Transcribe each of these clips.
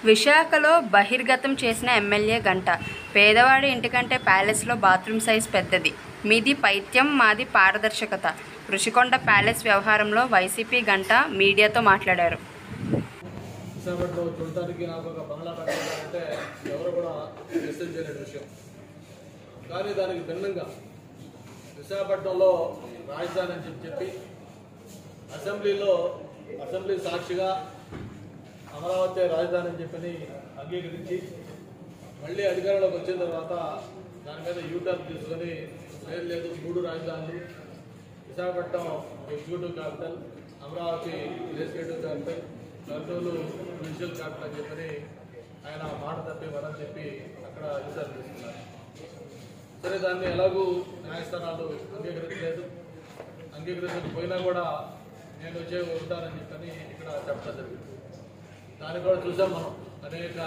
విశాఖలో బహిర్గతం చేసిన ఎమ్మెల్యే గంట. పేదవాడి ఇంటికంటే ప్యాలెస్లో బాత్రూమ్ సైజ్ పెద్దది. మీది పైత్యం, మాది పారదర్శకత. రుషికొండ ప్యాలెస్ వ్యవహారంలో వైసీపీ గంట మీడియాతో మాట్లాడారు. విశాఖపట్నంలో చూడటానికి నాకు ఒక బంగ్లా కట్టాలంటే ఎవరు కూడా డిసైడ్ చేయలేని విషయం. కానీ దానికి భిన్నంగా విశాఖపట్నంలో రాజధాని అని చెప్పి అసెంబ్లీ సాక్షిగా అమరావతి రాజధాని అని చెప్పని అంగీకరించి మళ్ళీ అధికారంలోకి వచ్చిన తర్వాత దాని మీద యూటర్న్ తీసుకొని లేదు 3 రాజధానులు, Visakhapatnam executive capital, Amaravati legislative capital, Kurnool judicial capital అని చెప్పని ఆయన మాట తప్పి వరం చెప్పి అక్కడ యూటర్న్ తీసుకున్నారు. సరే, దాన్ని ఎలాగూ న్యాయస్థానాలు అంగీకరించకపోయినా కూడా నేను వచ్చే ఉంటానని చెప్పని ఇక్కడ చెప్పడం జరిగింది. దాన్ని కూడా చూసాం మనం. అనేక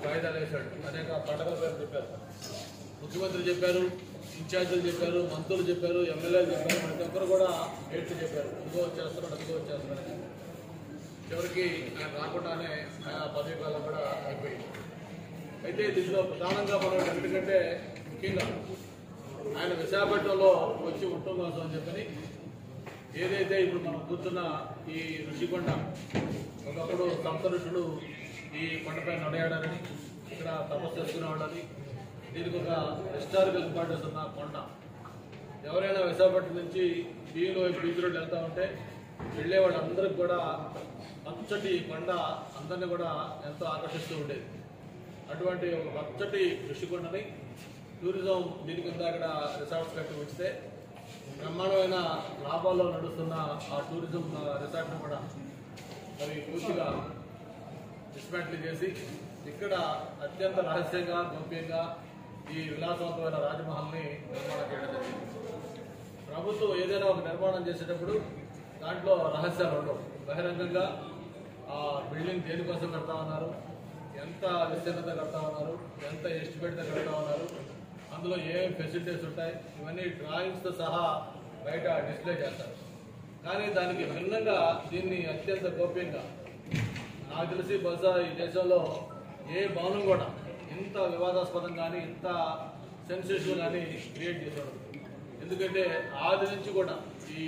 వాయిదాలు వేశాడు, అనేక పండగల పేరు చెప్పారు, ముఖ్యమంత్రి చెప్పారు, ఇన్ఛార్జీలు చెప్పారు, మంత్రులు చెప్పారు, ఎమ్మెల్యేలు చెప్పారు, ప్రతి ఒక్కరు కూడా ఏడ్చి చెప్పారు ఇదిగో వచ్చేస్తున్నాడు, అదిగో వచ్చేస్తున్నాడు. చివరికి ఆయన రాకుండానే ఆయన పదవి కాలం కూడా అయిపోయింది. అయితే దీంట్లో ప్రధానంగా మనం ఎందుకంటే ముఖ్యంగా ఆయన విశాఖపట్నంలో వచ్చి ఉండటం కోసం అని చెప్పని ఏదైతే ఇప్పుడు మనం కూర్చున్న ఈ ఋషికొండ, ఒకప్పుడు సప్త ఋషులు ఈ కొండపై నడయాడని, ఇక్కడ తపస్సు చేసుకునేవాళ్ళని, దీనికి ఒక హిస్టారికల్ ఇంపార్టెన్స్ ఉన్న కొండ. ఎవరైనా విశాఖపట్నం నుంచి బీలో బీచ్ రోడ్లు వెళ్తా ఉంటే వెళ్ళే వాళ్ళందరికీ కూడా పచ్చటి కొండ అందరినీ కూడా ఎంతో ఆకర్షిస్తూ ఉండేది. అటువంటి ఒక పచ్చటి ఋషికొండని టూరిజం దీని కింద అక్కడ రిసార్ట్స్ కట్టి ఉంచితే బ్రహ్మాండమైన లాభాల్లో నడుస్తున్న ఆ టూరిజం రిసార్ట్ని కూడా మరి పూర్తిగా డిస్మాంటిల్ చేసి ఇక్కడ అత్యంత రహస్యంగా గోప్యంగా ఈ విలాసవంతమైన రాజమహల్ని నిర్మాణం చేయడం జరిగింది. ప్రభుత్వం ఏదైనా ఒక నిర్మాణం చేసేటప్పుడు దాంట్లో రహస్యాలు ఉండవు. బహిరంగంగా ఆ బిల్డింగ్ దేనికోసం కడతా ఉన్నారు, ఎంత విస్తీర్ణత కడతా ఉన్నారు, ఎంత ఎస్టిమేట్తో కడతా ఉన్నారు, అందులో ఏం ఫెసిలిటీస్ ఉంటాయి, ఇవన్నీ డ్రాయింగ్స్తో సహా బయట డిస్ప్లే చేస్తారు. కానీ దానికి భిన్నంగా దీన్ని అత్యంత గోప్యంగా, నాకు తెలిసి బహుశా ఈ దేశంలో ఏ భవనం కూడా ఇంత వివాదాస్పదం కానీ ఇంత సెన్సేషన్ కానీ క్రియేట్ చేసేవాడు. ఎందుకంటే ఆది నుంచి కూడా ఈ